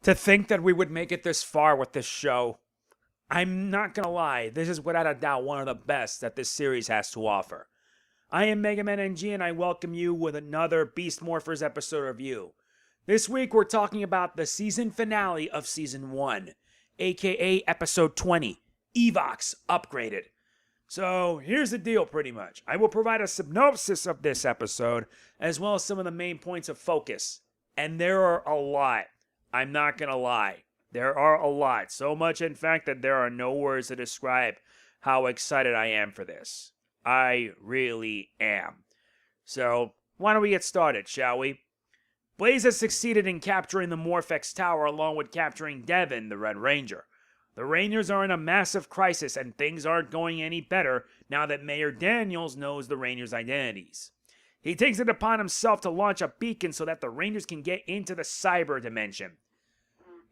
To think that we would make it this far with this show, I'm not gonna lie, this is without a doubt one of the best that this series has to offer. I am MegamanNG and I welcome you with another Beast Morphers episode review. This week we're talking about the season finale of Season 1, aka Episode 20, Evox Upgraded. So here's the deal pretty much. I will provide a synopsis of this episode, as well as some of the main points of focus. And there are a lot. I'm not gonna lie. There are a lot. So much, in fact, that there are no words to describe how excited I am for this. I really am. So, why don't we get started, shall we? Blaze has succeeded in capturing the Morph-X Tower along with capturing Devon, the Red Ranger. The Rangers are in a massive crisis and things aren't going any better now that Mayor Daniels knows the Rangers' identities. He takes it upon himself to launch a beacon so that the Rangers can get into the cyber dimension.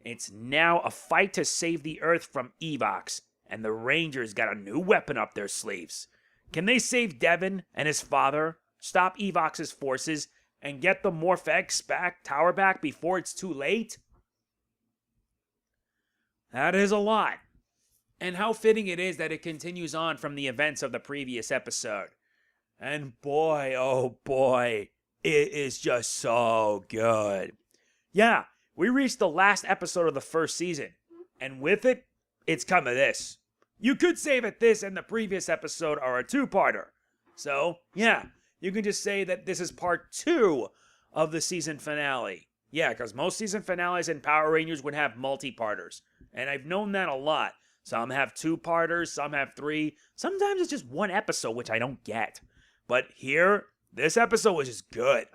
It's now a fight to save the Earth from Evox, and the Rangers got a new weapon up their sleeves. Can they save Devon and his father, stop Evox's forces, and get the Morph-X Tower back before it's too late? That is a lot. And how fitting it is that it continues on from the events of the previous episode. And boy, oh boy, it is just so good. Yeah, we reached the last episode of the first season, and with it, it's come to this. You could say that this and the previous episode are a two-parter. So, yeah, you can just say that this is part 2 of the season finale. Yeah, because most season finales in Power Rangers would have multi-parters, and I've known that a lot. Some have 2-parters, some have 3, sometimes it's just one episode, which I don't get. But here, this episode was just good.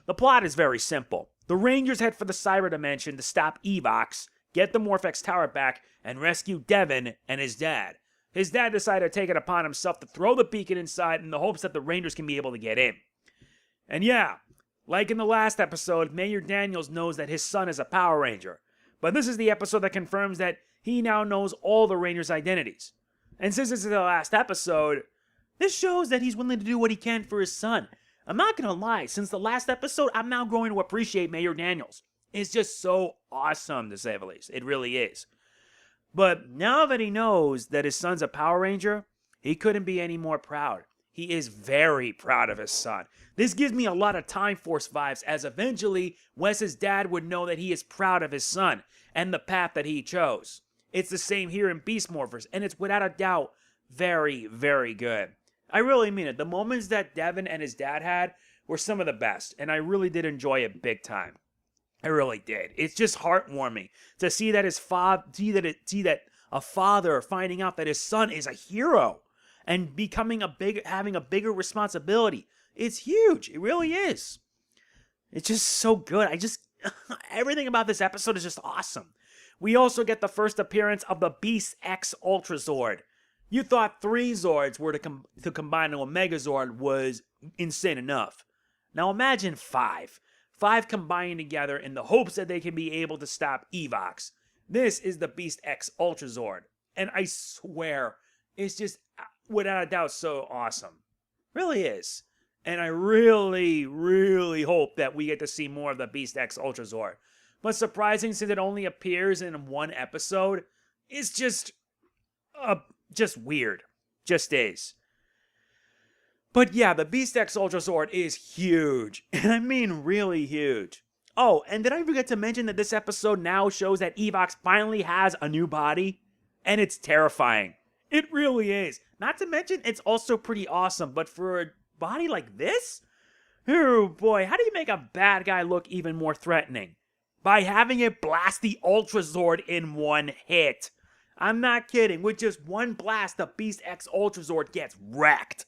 The plot is very simple. The Rangers head for the cyber dimension to stop Evox, get the Morph-X Tower back, and rescue Devon and his dad. His dad decided to take it upon himself to throw the beacon inside in the hopes that the Rangers can be able to get in. And yeah, like in the last episode, Mayor Daniels knows that his son is a Power Ranger. But this is the episode that confirms that he now knows all the Rangers' identities. And since this is the last episode, this shows that he's willing to do what he can for his son. I'm not gonna lie, since the last episode, I'm now growing to appreciate Mayor Daniels. It's just so awesome, to say the least. It really is. But now that he knows that his son's a Power Ranger, he couldn't be any more proud. He is very proud of his son. This gives me a lot of Time Force vibes, as eventually Wes's dad would know that he is proud of his son and the path that he chose. It's the same here in Beast Morphers, and it's without a doubt very, very good. I really mean it. The moments that Devon and his dad had were some of the best, and I really did enjoy it big time. I really did. It's just heartwarming to see that a father finding out that his son is a hero and having a bigger responsibility. It's huge. It really is. It's just so good. Everything about this episode is just awesome. We also get the first appearance of the Beast X Ultra Zord. You thought 3 Zords were to combine to a Megazord was insane enough. Now imagine 5. 5 combining together in the hopes that they can be able to stop Evox. This is the Beast X Ultra Zord. And I swear, it's just without a doubt so awesome. Really is. And I really, really hope that we get to see more of the Beast X Ultra Zord. But surprising, since it only appears in one episode, it's just weird. Just is. But yeah, the Beast X Ultra Zord is huge. And I mean really huge. Oh, and did I forget to mention that this episode now shows that Evox finally has a new body? And it's terrifying. It really is. Not to mention, it's also pretty awesome. But for a body like this? Oh boy, how do you make a bad guy look even more threatening? By having it blast the Ultra Zord in one hit. I'm not kidding. With just one blast, the Beast X Ultra Zord gets wrecked.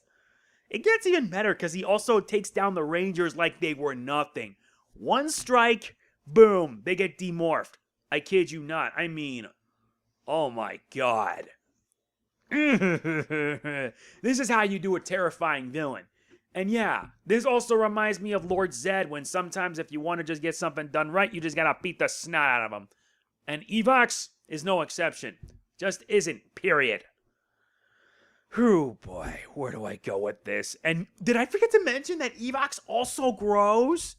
It gets even better because he also takes down the Rangers like they were nothing. One strike, boom, they get demorphed. I kid you not. I mean, oh my god. This is how you do a terrifying villain. And yeah, this also reminds me of Lord Zed, when sometimes if you want to just get something done right, you just gotta beat the snot out of him. And Evox is no exception. Just isn't, period. Whew, boy, where do I go with this? And did I forget to mention that Evox also grows?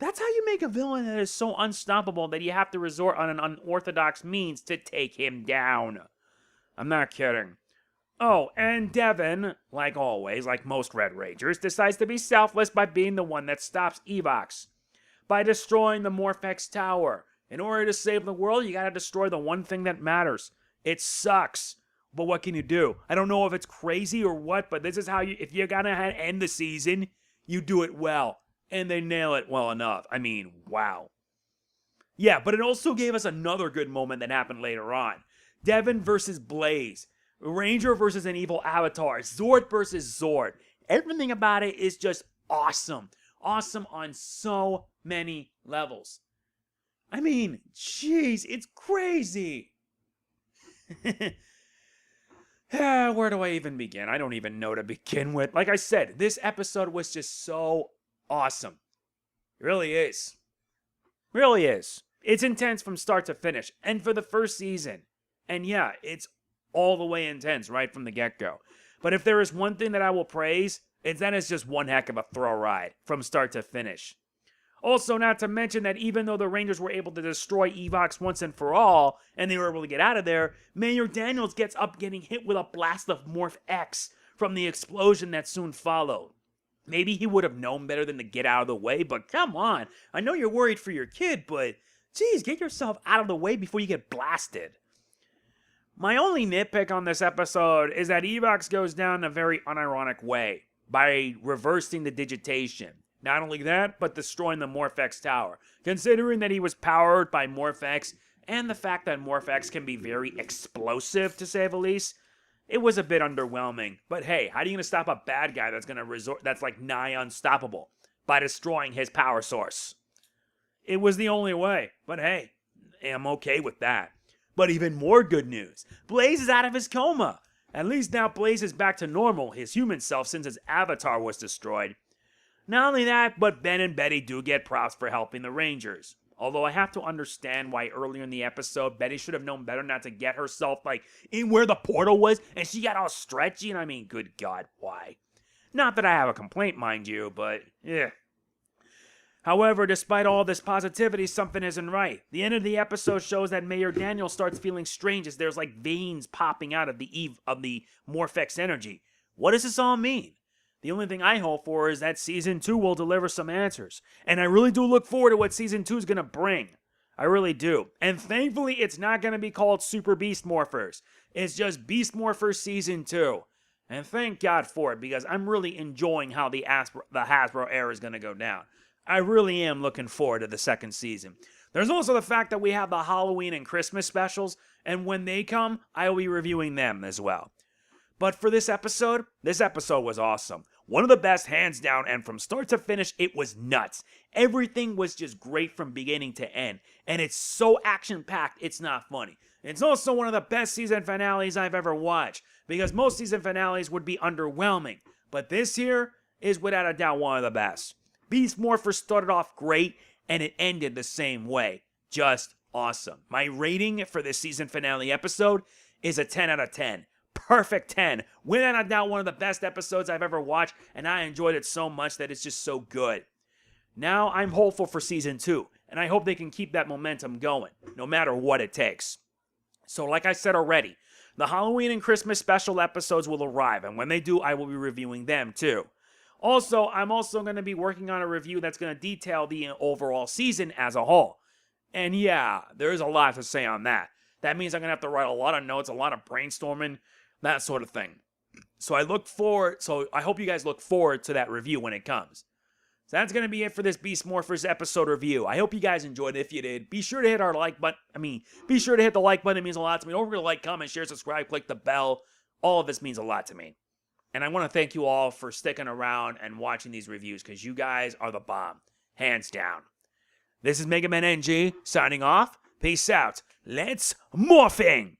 That's how you make a villain that is so unstoppable that you have to resort on an unorthodox means to take him down. I'm not kidding. Oh, and Devon, like always, like most Red Rangers, decides to be selfless by being the one that stops Evox. By destroying the Morph-X Tower. In order to save the world, you gotta destroy the one thing that matters. It sucks. But what can you do? I don't know if it's crazy or what, but this is how if you're gonna end the season, you do it well. And they nail it well enough. I mean, wow. Yeah, but it also gave us another good moment that happened later on. Devon versus Blaze. Ranger versus an evil avatar. Zord versus Zord. Everything about it is just awesome. Awesome on so many levels. I mean, jeez, it's crazy. Where do I even begin? I don't even know to begin with. Like I said, this episode was just so awesome. It really is. Really is. It's intense from start to finish. And for the first season. And yeah, it's all the way intense right from the get-go. But if there is one thing that I will praise, it's that it's just one heck of a thrill ride from start to finish. Also, not to mention that even though the Rangers were able to destroy Evox once and for all, and they were able to get out of there, Mayor Daniels gets up getting hit with a blast of Morph-X from the explosion that soon followed. Maybe he would have known better than to get out of the way, but come on. I know you're worried for your kid, but geez, get yourself out of the way before you get blasted. My only nitpick on this episode is that Evox goes down in a very unironic way by reversing the digitation. Not only that, but destroying the Morph-X Tower. Considering that he was powered by Morph-X, and the fact that Morph-X can be very explosive, to say the least, it was a bit underwhelming. But hey, how are you going to stop a bad guy that's like nigh unstoppable? By destroying his power source. It was the only way. But hey, I'm okay with that. But even more good news. Blaze is out of his coma. At least now Blaze is back to normal, his human self, since his avatar was destroyed. Not only that, but Ben and Betty do get props for helping the Rangers. Although I have to understand why earlier in the episode, Betty should have known better not to get herself, in where the portal was, and she got all stretchy, and I mean, good God, why? Not that I have a complaint, mind you, but, yeah. However, despite all this positivity, something isn't right. The end of the episode shows that Mayor Daniel starts feeling strange as there's veins popping out of the Morph-X energy. What does this all mean? The only thing I hope for is that Season 2 will deliver some answers. And I really do look forward to what Season 2 is going to bring. I really do. And thankfully, it's not going to be called Super Beast Morphers. It's just Beast Morphers Season 2. And thank God for it, because I'm really enjoying how the Hasbro era is going to go down. I really am looking forward to the second season. There's also the fact that we have the Halloween and Christmas specials, and when they come, I will be reviewing them as well. But for this episode was awesome. One of the best, hands down, and from start to finish, it was nuts. Everything was just great from beginning to end. And it's so action-packed, it's not funny. It's also one of the best season finales I've ever watched, because most season finales would be underwhelming. But this here is without a doubt one of the best. Beast Morphers started off great, and it ended the same way. Just awesome. My rating for this season finale episode is a 10 out of 10. Perfect 10. Without a doubt, one of the best episodes I've ever watched, and I enjoyed it so much that it's just so good. Now, I'm hopeful for Season 2, and I hope they can keep that momentum going, no matter what it takes. So, like I said already, the Halloween and Christmas special episodes will arrive, and when they do, I will be reviewing them too. Also, I'm also going to be working on a review that's going to detail the overall season as a whole. And yeah, there's a lot to say on that. That means I'm going to have to write a lot of notes, a lot of brainstorming, that sort of thing. So I hope you guys look forward to that review when it comes. So that's going to be it for this Beast Morphers episode review. I hope you guys enjoyed it. If you did, be sure to hit our like button. Be sure to hit the like button. It means a lot to me. Don't forget to like, comment, share, subscribe, click the bell. All of this means a lot to me. And I want to thank you all for sticking around and watching these reviews, because you guys are the bomb. Hands down. This is MegamanNG signing off. Peace out. Let's morphing!